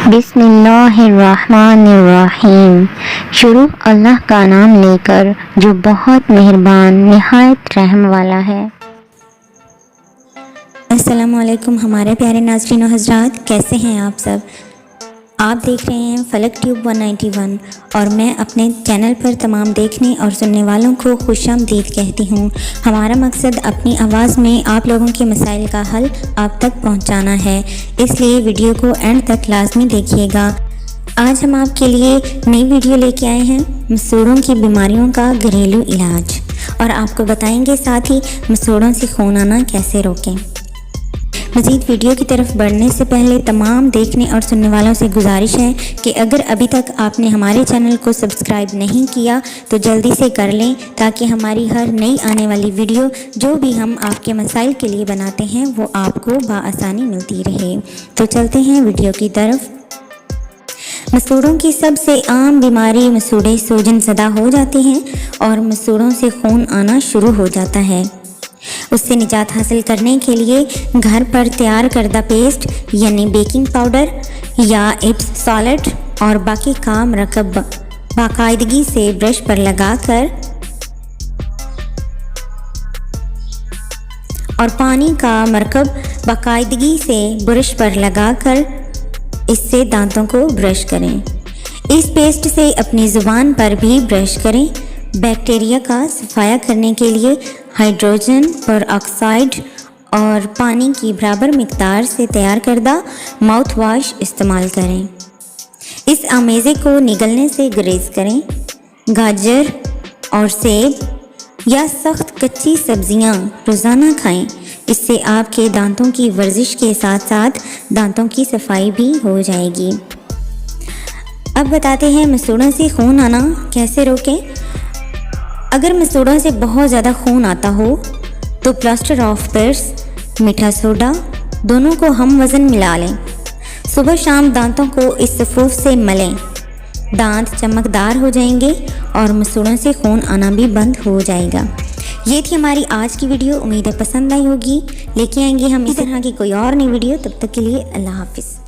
بسم اللہ الرحمن الرحیم۔ شروع اللہ کا نام لے کر جو بہت مہربان نہایت رحم والا ہے۔ السلام علیکم ہمارے پیارے ناظرین و حضرات، کیسے ہیں آپ سب؟ آپ دیکھ رہے ہیں فلک ٹیوب 191 اور میں اپنے چینل پر تمام دیکھنے اور سننے والوں کو خوش آمدید کہتی ہوں۔ ہمارا مقصد اپنی آواز میں آپ لوگوں کے مسائل کا حل آپ تک پہنچانا ہے، اس لیے ویڈیو کو اینڈ تک لازمی دیکھیے گا۔ آج ہم آپ کے لیے نئی ویڈیو لے کے آئے ہیں، مسوڑوں کی بیماریوں کا گھریلو علاج، اور آپ کو بتائیں گے ساتھ ہی مسوڑوں سے خون آنا کیسے روکیں۔ مزید ویڈیو کی طرف بڑھنے سے پہلے تمام دیکھنے اور سننے والوں سے گزارش ہے کہ اگر ابھی تک آپ نے ہمارے چینل کو سبسکرائب نہیں کیا تو جلدی سے کر لیں، تاکہ ہماری ہر نئی آنے والی ویڈیو جو بھی ہم آپ کے مسائل کے لیے بناتے ہیں وہ آپ کو بآسانی ملتی رہے۔ تو چلتے ہیں ویڈیو کی طرف۔ مسوڑوں کی سب سے عام بیماری مسوڑے سوجن زدہ ہو جاتے ہیں اور مسوڑوں سے خون آنا شروع ہو جاتا ہے۔ اس سے نجات حاصل کرنے کے لیے گھر پر تیار کردہ پیسٹ یعنی بیکنگ پاؤڈر یا ایپس سالٹ اور باقی کا مرکب باقاعدگی سے برش پر لگا کر اور پانی کا مرکب باقاعدگی سے برش پر لگا کر اس سے دانتوں کو برش کریں۔ اس پیسٹ سے اپنی زبان پر بھی برش کریں۔ بیکٹیریا کا صفایا کرنے کے لیے ہائیڈروجن پر آکسائڈ اور پانی کی برابر مقدار سے تیار کردہ ماؤتھ واش استعمال کریں۔ اس آمیزے کو نگلنے سے گریز کریں۔ گاجر اور سیب یا سخت کچی سبزیاں روزانہ کھائیں، اس سے آپ کے دانتوں کی ورزش کے ساتھ ساتھ دانتوں کی صفائی بھی ہو جائے گی۔ اب بتاتے ہیں مسوڑوں سے خون آنا کیسے روکیں۔ اگر مسوڑوں سے بہت زیادہ خون آتا ہو تو پلاسٹر آف پیرس، میٹھا سوڈا دونوں کو ہم وزن ملا لیں۔ صبح شام دانتوں کو اس سفوف سے ملیں، دانت چمکدار ہو جائیں گے اور مسوڑوں سے خون آنا بھی بند ہو جائے گا۔ یہ تھی ہماری آج کی ویڈیو، امید ہے پسند آئی ہوگی۔ لے کے آئیں گے ہم اس طرح کی کوئی اور نئی ویڈیو، تب تک کے لیے اللہ حافظ۔